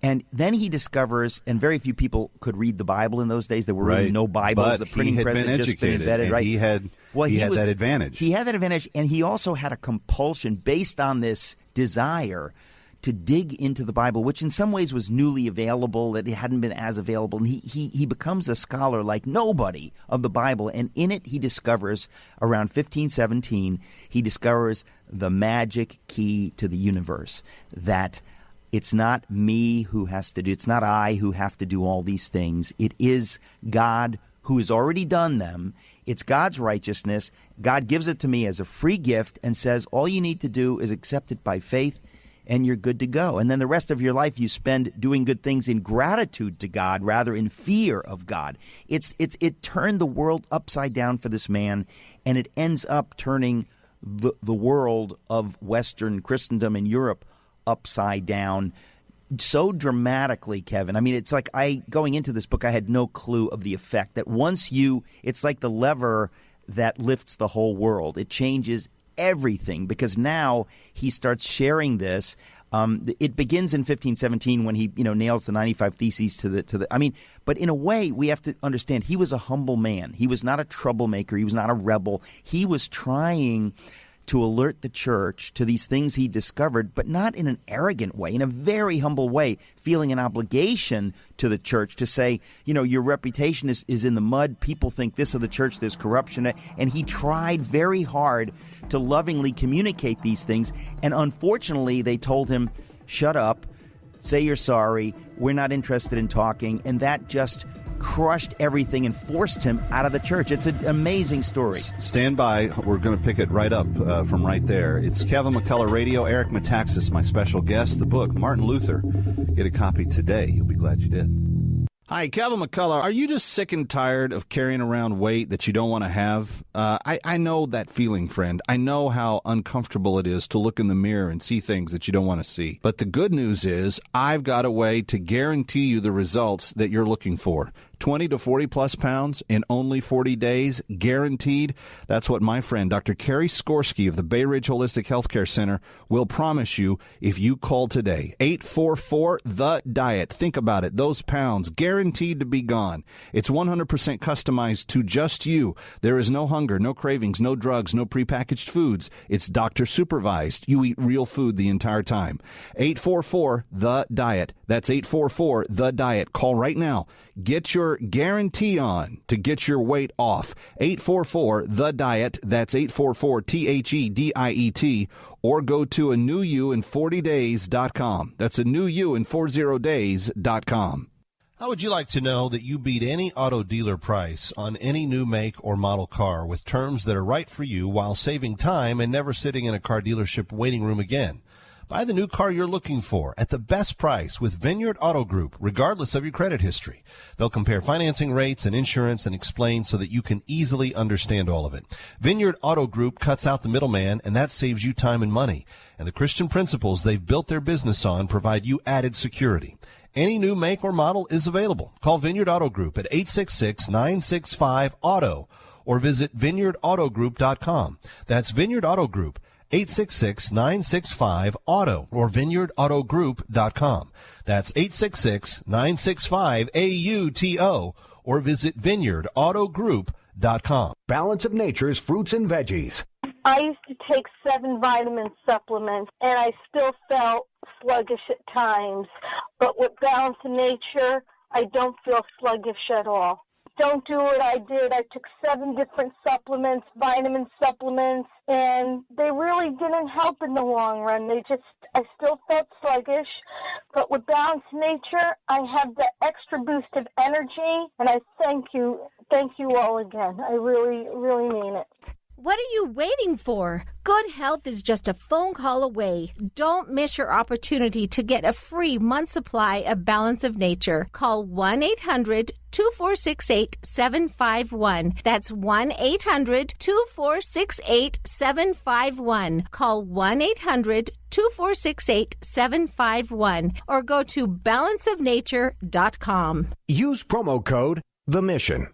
And then he discovers, and very few people could read the Bible in those days. There were really no Bibles. But the printing press had just been invented, right? He had that advantage. He had that advantage, and he also had a compulsion based on this desire to dig into the Bible, which in some ways was newly available, that it hadn't been as available. And he becomes a scholar like nobody of the Bible. And in it, he discovers, around 1517, he discovers the magic key to the universe, that it's not me who has to do, it's not I who have to do all these things. It is God who has already done them. It's God's righteousness. God gives it to me as a free gift and says, all you need to do is accept it by faith, and you're good to go. And then the rest of your life you spend doing good things in gratitude to God rather in fear of God. It turned the world upside down for this man, and it ends up turning the world of Western Christendom in Europe upside down so dramatically, Kevin. I mean, it's like going into this book, I had no clue of the effect that once it's like the lever that lifts the whole world. It changes everything, because now he starts sharing this. It begins in 1517 when he, nails the 95 Theses to the. But in a way, we have to understand he was a humble man. He was not a troublemaker. He was not a rebel. He was trying to alert the church to these things he discovered, but not in an arrogant way, in a very humble way, feeling an obligation to the church to say, your reputation is in the mud. People think this of the church, there's corruption. And he tried very hard to lovingly communicate these things. And unfortunately, they told him, shut up, say you're sorry, we're not interested in talking. And that just crushed everything and forced him out of the church. It's an amazing story. Stand by. We're going to pick it right up from right there. It's Kevin McCullough Radio. Eric Metaxas, my special guest. The book, Martin Luther. Get a copy today. You'll be glad you did. Hi, Kevin McCullough. Are you just sick and tired of carrying around weight that you don't want to have? I know that feeling, friend. I know how uncomfortable it is to look in the mirror and see things that you don't want to see. But the good news is I've got a way to guarantee you the results that you're looking for. 20 to 40 plus pounds in only 40 days, guaranteed. That's what my friend, Dr. Carrie Skorsky of the Bay Ridge Holistic Healthcare Center will promise you if you call today. 844-THE-DIET. Think about it. Those pounds guaranteed to be gone. It's 100% customized to just you. There is no hunger, no cravings, no drugs, no prepackaged foods. It's doctor supervised. You eat real food the entire time. 844-THE-DIET. That's 844-THE-DIET. Call right now. Get your guarantee on to get your weight off. 844-THE-DIET. That's 844-THEDIET. Or go to anewYouIn40days.com. That's anewYouIn40days.com. How would you like to know that you beat any auto dealer price on any new make or model car with terms that are right for you while saving time and never sitting in a car dealership waiting room again? Buy the new car you're looking for at the best price with Vineyard Auto Group, regardless of your credit history. They'll compare financing rates and insurance and explain so that you can easily understand all of it. Vineyard Auto Group cuts out the middleman, and that saves you time and money. And the Christian principles they've built their business on provide you added security. Any new make or model is available. Call Vineyard Auto Group at 866-965-AUTO or visit vineyardautogroup.com. That's Vineyard Auto Group. 866-965-AUTO or vineyardautogroup.com. That's 866-965-AUTO or visit vineyardautogroup.com. Balance of Nature's fruits and veggies. I used to take 7 vitamin supplements, and I still felt sluggish at times. But with Balance of Nature, I don't feel sluggish at all. Don't do what I did. I took 7 different supplements, vitamin supplements, and they really didn't help in the long run. I still felt sluggish, but with Balanced Nature, I have the extra boost of energy, and I thank you all again. I really, really mean it. What are you waiting for? Good health is just a phone call away. Don't miss your opportunity to get a free month supply of Balance of Nature. Call 1-800-2468-751. That's 1-800-2468-751. Call 1-800-2468-751 or go to balanceofnature.com. Use promo code The Mission.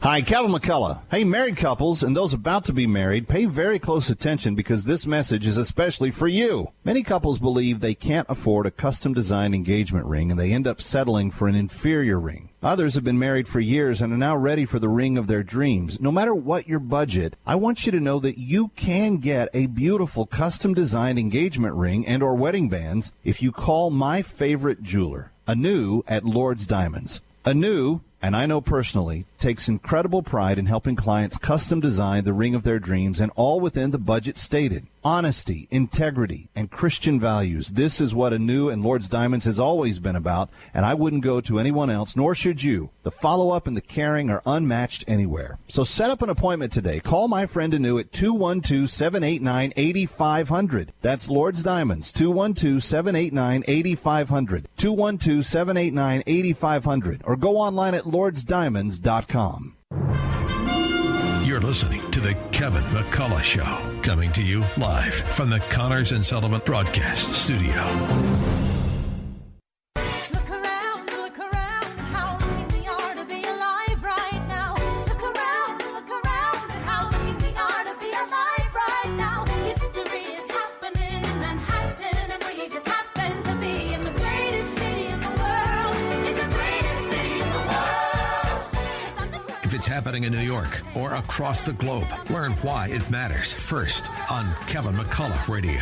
Hi, Kevin McCullough. Hey, married couples and those about to be married, pay very close attention because this message is especially for you. Many couples believe they can't afford a custom-designed engagement ring and they end up settling for an inferior ring. Others have been married for years and are now ready for the ring of their dreams. No matter what your budget, I want you to know that you can get a beautiful custom-designed engagement ring and or wedding bands if you call my favorite jeweler, Anu at Lord's Diamonds. Anu, and I know personally, takes incredible pride in helping clients custom design the ring of their dreams, and all within the budget stated. Honesty, integrity, and Christian values. This is what Anu and Lord's Diamonds has always been about, and I wouldn't go to anyone else, nor should you. The follow-up and the caring are unmatched anywhere. So set up an appointment today. Call my friend Anu at 212-789-8500. That's Lord's Diamonds, 212-789-8500. 212-789-8500. Or go online at lordsdiamonds.com. You're listening to the Kevin McCullough Show, coming to you live from the Connors and Sullivan Broadcast Studio. Look around, how lucky we are to be alive right now. Look around, how lucky we are to happening in New York or across the globe. Learn why it matters first on Kevin McCullough Radio.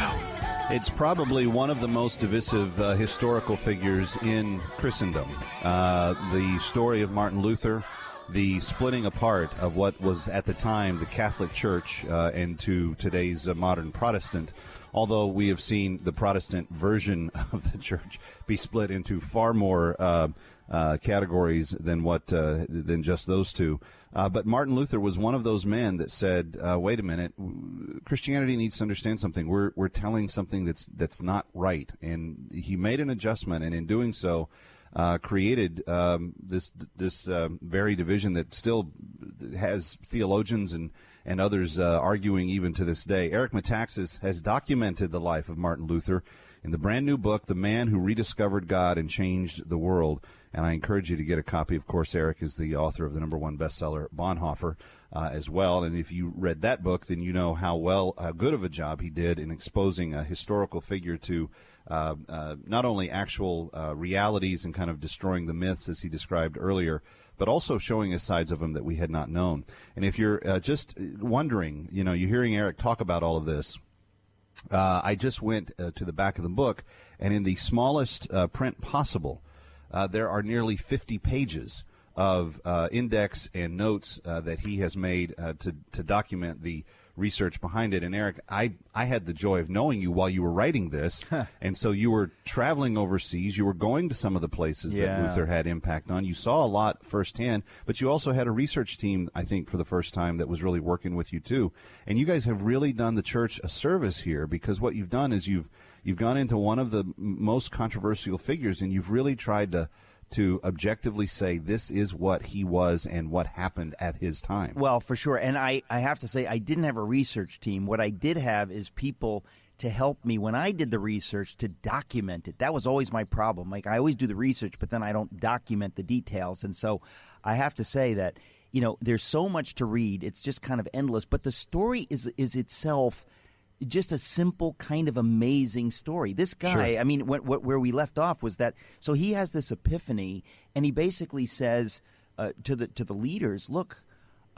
It's probably one of the most divisive historical figures in Christendom. The story of Martin Luther, the splitting apart of what was at the time the Catholic Church into today's modern Protestant, although we have seen the Protestant version of the church be split into far more categories than just those two. But Martin Luther was one of those men that said, wait a minute, Christianity needs to understand something. We're telling something that's not right. And he made an adjustment, and in doing so, created this very division that still has theologians and others arguing even to this day. Eric Metaxas has documented the life of Martin Luther in the brand new book, The Man Who Rediscovered God and Changed the World. And I encourage you to get a copy. Of course, Eric is the author of the #1 bestseller, Bonhoeffer, as well. And if you read that book, then you know how good of a job he did in exposing a historical figure to not only actual realities and kind of destroying the myths, as he described earlier, but also showing us sides of him that we had not known. And if you're just wondering, you're hearing Eric talk about all of this, I just went to the back of the book, and in the smallest print possible, there are nearly 50 pages of index and notes that he has made to document the research behind it. And Eric, I had the joy of knowing you while you were writing this, and so you were traveling overseas. You were going to some of the places that Luther had impact on. You saw a lot firsthand, but you also had a research team, I think, for the first time that was really working with you too. And you guys have really done the church a service here, because what you've done is you've gone into one of the most controversial figures, and you've really tried to objectively say this is what he was and what happened at his time. Well, for sure. And I have to say, I didn't have a research team. What I did have is people to help me when I did the research to document it. That was always my problem. Like, I always do the research, but then I don't document the details. And so I have to say that, there's so much to read. It's just kind of endless. But the story is itself just a simple, kind of amazing story. This guy, sure. I mean, where we left off was that, so he has this epiphany, and he basically says to the leaders, look,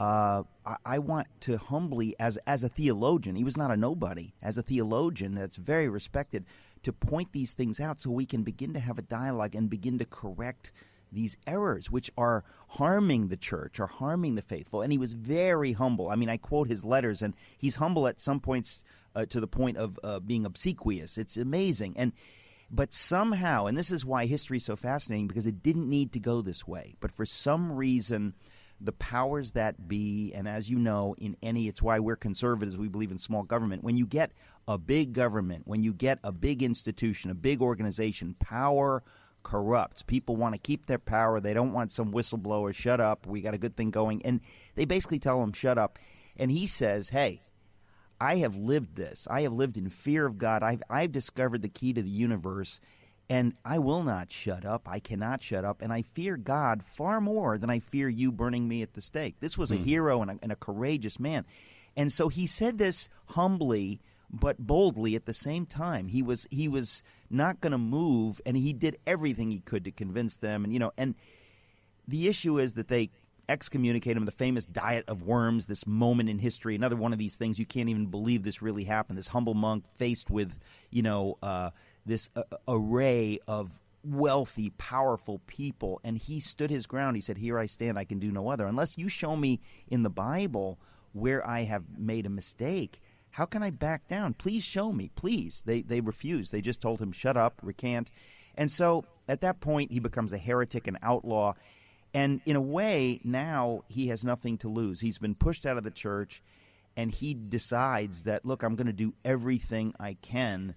I want to humbly, as a theologian, he was not a nobody, as a theologian that's very respected, to point these things out so we can begin to have a dialogue and begin to correct these errors which are harming the church, are harming the faithful. And he was very humble. I mean, I quote his letters, and he's humble at some points to the point of being obsequious. It's amazing. But somehow, and this is why history is so fascinating, because it didn't need to go this way. But for some reason, the powers that be, and as you know, it's why we're conservatives, we believe in small government. When you get a big government, when you get a big institution, a big organization, power corrupts. People want to keep their power. They don't want some whistleblower, shut up, we got a good thing going. And they basically tell him, shut up. And he says, hey, I have lived this. I have lived in fear of God. I've discovered the key to the universe, and I will not shut up. I cannot shut up. And I fear God far more than I fear you burning me at the stake. This was a hero and a courageous man. And so he said this humbly, but boldly at the same time. He was not going to move, and he did everything he could to convince them. And the issue is that they excommunicate him, the famous diet of worms, this moment in history, another one of these things you can't even believe this really happened. This humble monk faced with, this array of wealthy, powerful people, and he stood his ground. He said, here I stand, I can do no other. Unless you show me in the Bible where I have made a mistake, how can I back down? Please show me, please. They refused. They just told him, shut up, recant. And so at that point, he becomes a heretic, an outlaw. And in a way, now he has nothing to lose. He's been pushed out of the church, and he decides that, look, I'm going to do everything I can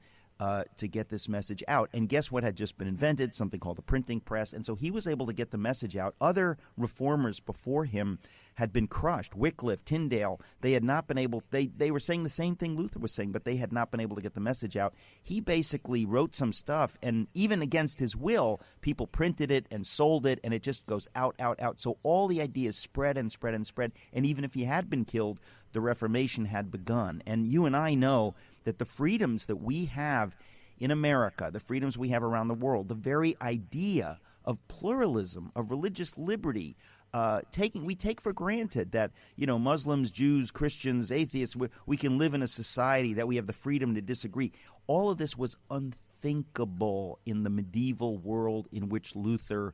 to get this message out. And guess what had just been invented? Something called the printing press. And so he was able to get the message out. Other reformers before him had been crushed. Wycliffe, Tyndale, they had not been able, they were saying the same thing Luther was saying, but they had not been able to get the message out. He basically wrote some stuff, and even against his will, people printed it and sold it, and it just goes out, out, out. So all the ideas spread and spread and spread, and even if he had been killed, the Reformation had begun. And you and I know that the freedoms that we have in America, the freedoms we have around the world, the very idea of pluralism, of religious liberty, we take for granted that, Muslims, Jews, Christians, atheists, we can live in a society that we have the freedom to disagree. All of this was unthinkable in the medieval world in which Luther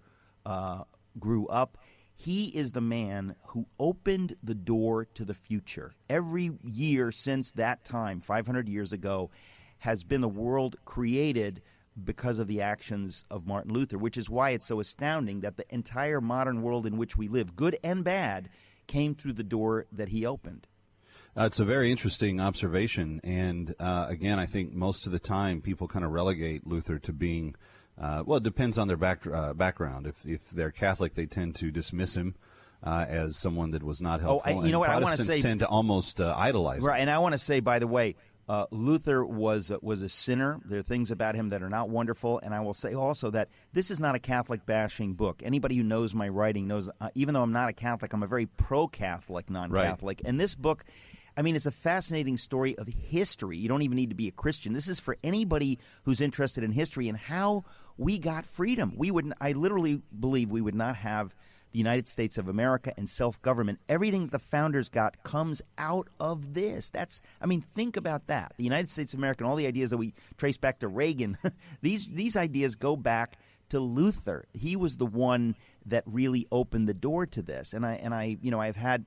grew up. He is the man who opened the door to the future. Every year since that time, 500 years ago, has been the world created because of the actions of Martin Luther, which is why it's so astounding that the entire modern world in which we live, good and bad, came through the door that he opened. It's a very interesting observation, and again, I think most of the time people kind of relegate Luther to being, it depends on their background. If they're Catholic, they tend to dismiss him as someone that was not helpful. You know what I want to Protestants say? Tend to almost idolize him. Right, and I want to say, by the way, Luther was a sinner. There are things about him that are not wonderful, and I will say also that this is not a Catholic bashing book. Anybody who knows my writing knows, even though I'm not a Catholic, I'm a very pro-Catholic non-Catholic. Right. And this book, it's a fascinating story of history. You don't even need to be a Christian. This is for anybody who's interested in history and how we got freedom. I literally believe we would not have the United States of America and self-government. Everything the founders got comes out of this. Think about that. The United States of America and all the ideas that we trace back to Reagan, these ideas go back to Luther. He was the one that really opened the door to this. And I've had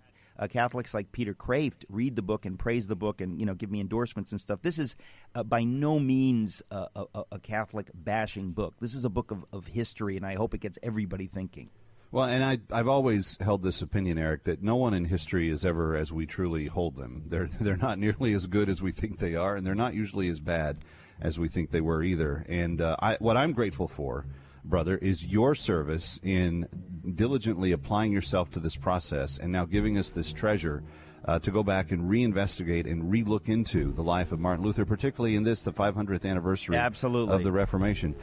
Catholics like Peter Kraft read the book and praise the book and give me endorsements and stuff. This is by no means a Catholic bashing book. This is a book of history, and I hope it gets everybody thinking. Well, and I've always held this opinion, Eric, that no one in history is ever as we truly hold them. They're not nearly as good as we think they are, and they're not usually as bad as we think they were either. And what I'm grateful for, brother, is your service in diligently applying yourself to this process and now giving us this treasure to go back and reinvestigate and relook into the life of Martin Luther, particularly in the 500th anniversary of the Reformation.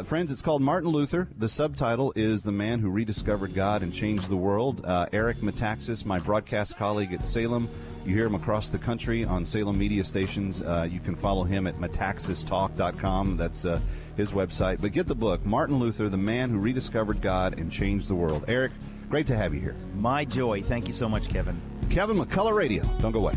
Friends, it's called Martin Luther. The subtitle is The Man Who Rediscovered God and Changed the World. Eric Metaxas, my broadcast colleague at Salem. You hear him across the country on Salem media stations. You can follow him at metaxastalk.com. That's his website. But get the book, Martin Luther, The Man Who Rediscovered God and Changed the World. Eric, great to have you here. My joy. Thank you so much, Kevin. Kevin McCullough Radio. Don't go away.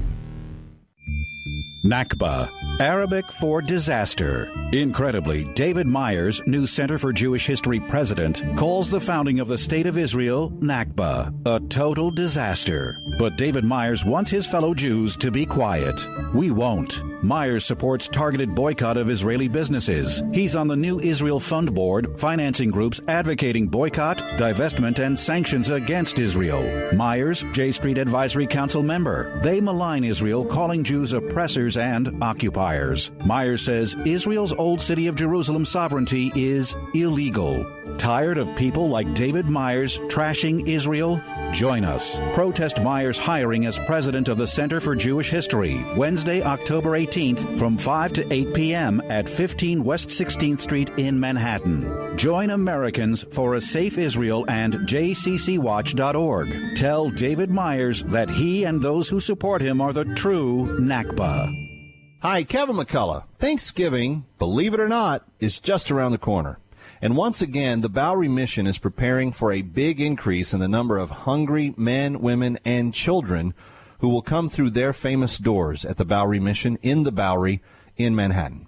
Nakba, Arabic for disaster. Incredibly, David Myers, new Center for Jewish History president, calls the founding of the State of Israel Nakba, a total disaster. But David Myers wants his fellow Jews to be quiet. We won't. Myers supports targeted boycott of Israeli businesses. He's on the New Israel Fund Board, financing groups advocating boycott, divestment, and sanctions against Israel. Myers, J Street Advisory Council member. They malign Israel, calling Jews oppressors and occupiers. Myers says Israel's Old City of Jerusalem sovereignty is illegal. Tired of people like David Myers trashing Israel? Join us. Protest Myers' hiring as president of the Center for Jewish History, Wednesday, October 18th from 5 to 8 p.m. at 15 West 16th Street in Manhattan. Join Americans for a Safe Israel and jccwatch.org. Tell David Myers that he and those who support him are the true Nakba. Hi, Kevin McCullough. Thanksgiving, believe it or not, is just around the corner. And once again, the Bowery Mission is preparing for a big increase in the number of hungry men, women, and children who will come through their famous doors at the Bowery Mission in the Bowery in Manhattan.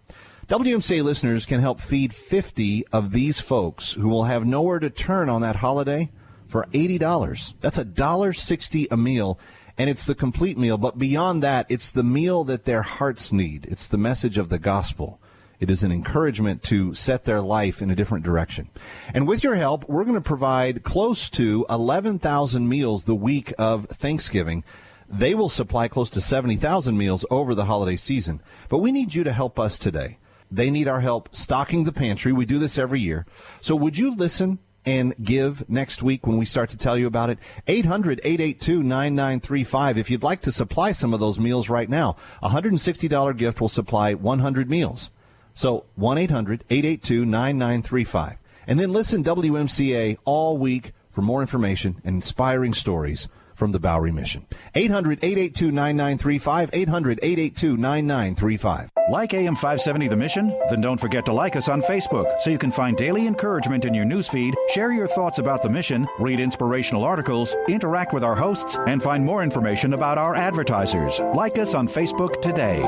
WMCA listeners can help feed 50 of these folks who will have nowhere to turn on that holiday for $80. That's $1.60 a meal, and it's the complete meal. But beyond that, it's the meal that their hearts need. It's the message of the gospel. It is an encouragement to set their life in a different direction. And with your help, we're going to provide close to 11,000 meals the week of Thanksgiving. They will supply close to 70,000 meals over the holiday season. But we need you to help us today. They need our help stocking the pantry. We do this every year. So would you listen and give next week when we start to tell you about it? 800-882-9935 if you'd like to supply some of those meals right now. A $160 gift will supply 100 meals. So 1-800-882-9935. And then listen WMCA all week for more information and inspiring stories from the Bowery Mission. 800-882-9935, 800-882-9935. Like AM 570 The Mission? Then don't forget to like us on Facebook so you can find daily encouragement in your newsfeed, share your thoughts about the mission, read inspirational articles, interact with our hosts, and find more information about our advertisers. Like us on Facebook today.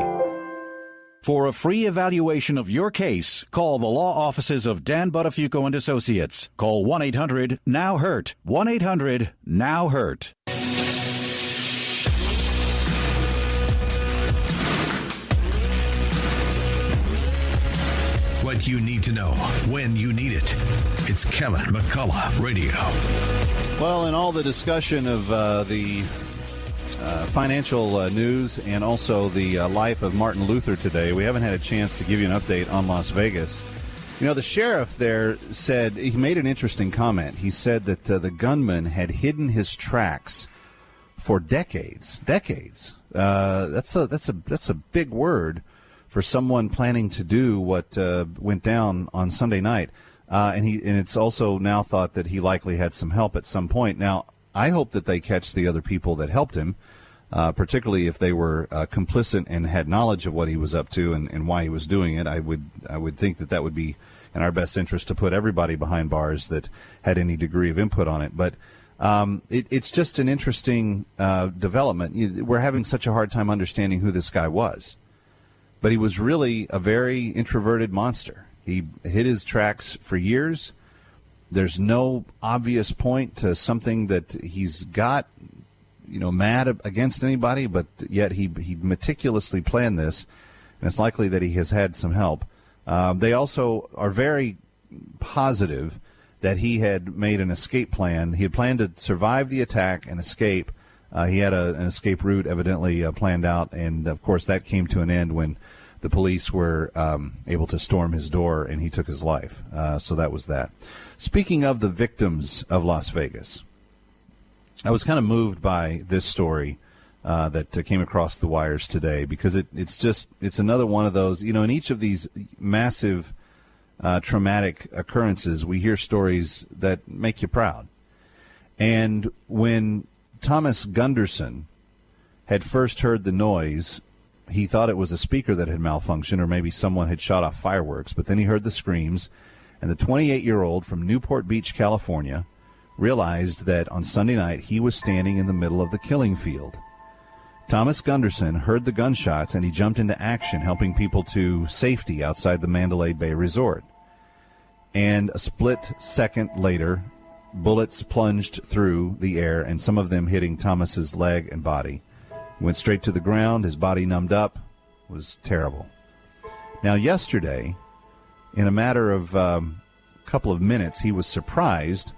For a free evaluation of your case, call the law offices of Dan Buttafuoco and Associates. Call 1-800-NOW-HURT. 1-800-NOW-HURT. What you need to know when you need it. It's Kevin McCullough Radio. Well, in all the discussion of the financial news and also the life of Martin Luther today, we haven't had a chance to give you an update on Las Vegas. You know, the sheriff there said, he made an interesting comment. He said that the gunman had hidden his tracks for decades. That's a big word for someone planning to do what went down on Sunday night. And it's also now thought that he likely had some help at some point. Now, I hope that they catch the other people that helped him, particularly if they were complicit and had knowledge of what he was up to and why he was doing it. I would think that would be in our best interest to put everybody behind bars that had any degree of input on it. But it's just an interesting development. We're having such a hard time understanding who this guy was. But he was really a very introverted monster. He hid his tracks for years. There's no obvious point to something that he's got, mad against anybody, but yet he meticulously planned this, and it's likely that he has had some help. They also are very positive that he had made an escape plan. He had planned to survive the attack and escape. He had an escape route evidently planned out, and, of course, that came to an end when the police were able to storm his door and he took his life. So that was that. Speaking of the victims of Las Vegas, I was kind of moved by this story that came across the wires today because it's another one of those, in each of these massive traumatic occurrences, we hear stories that make you proud. And when Thomas Gunderson had first heard the noise, he thought it was a speaker that had malfunctioned or maybe someone had shot off fireworks, but then he heard the screams, and the 28-year-old from Newport Beach, California, realized that on Sunday night he was standing in the middle of the killing field. Thomas Gunderson heard the gunshots, and he jumped into action, helping people to safety outside the Mandalay Bay Resort. And a split second later, bullets plunged through the air, and some of them hitting Thomas's leg and body. He went straight to the ground. His body numbed up. It was terrible. Now, yesterday, in a matter of a couple of minutes, he was surprised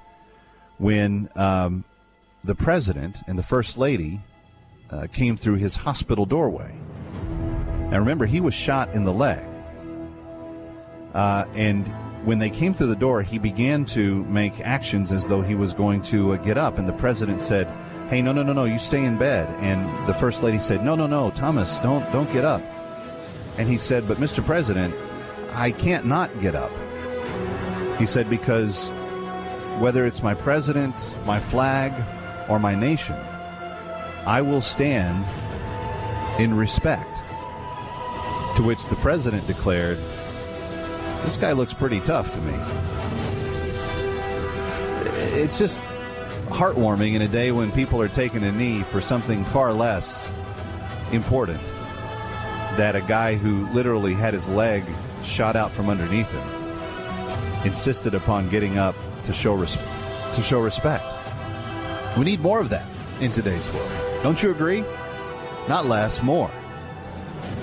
when the president and the first lady came through his hospital doorway. Now, remember, he was shot in the leg. And when they came through the door, he began to make actions as though he was going to get up. And the president said, "Hey, no, you stay in bed." And the first lady said, No, Thomas, don't get up. And he said, "But Mr. President, I can't not get up." He said, "Because whether it's my president, my flag, or my nation, I will stand in respect." To which the president declared, "This guy looks pretty tough to me." It's just heartwarming in a day when people are taking a knee for something far less important, that a guy who literally had his leg shot out from underneath him insisted upon getting up to show respect. We need more of that in today's world. Don't you agree? Not less, more.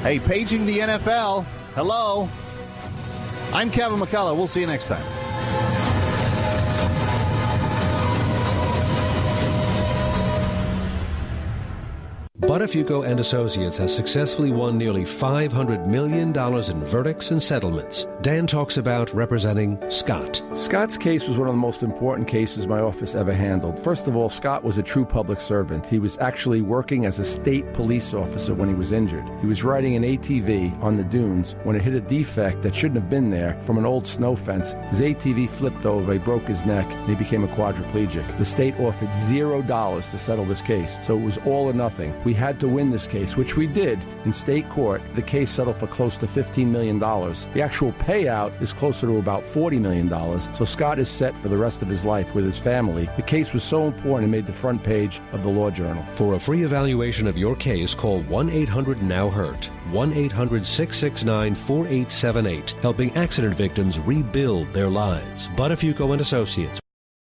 Hey, paging the NFL. Hello. I'm Kevin McCullough. We'll see you next time. Buttafuoco and Associates has successfully won nearly $500 million in verdicts and settlements. Dan talks about representing Scott. Scott's case was one of the most important cases my office ever handled. First of all, Scott was a true public servant. He was actually working as a state police officer when he was injured. He was riding an ATV on the dunes when it hit a defect that shouldn't have been there from an old snow fence. His ATV flipped over, he broke his neck, and he became a quadriplegic. The state offered $0 to settle this case, so it was all or nothing. We we had to win this case, which we did in state court. The case settled for close to $15 million. The actual payout is closer to about $40 million. So Scott is set for the rest of his life with his family. The case was so important it made the front page of the Law Journal. For a free evaluation of your case, call 1-800-NOW-HURT. 1-800-669-4878. Helping accident victims rebuild their lives. Buttafuoco and Associates.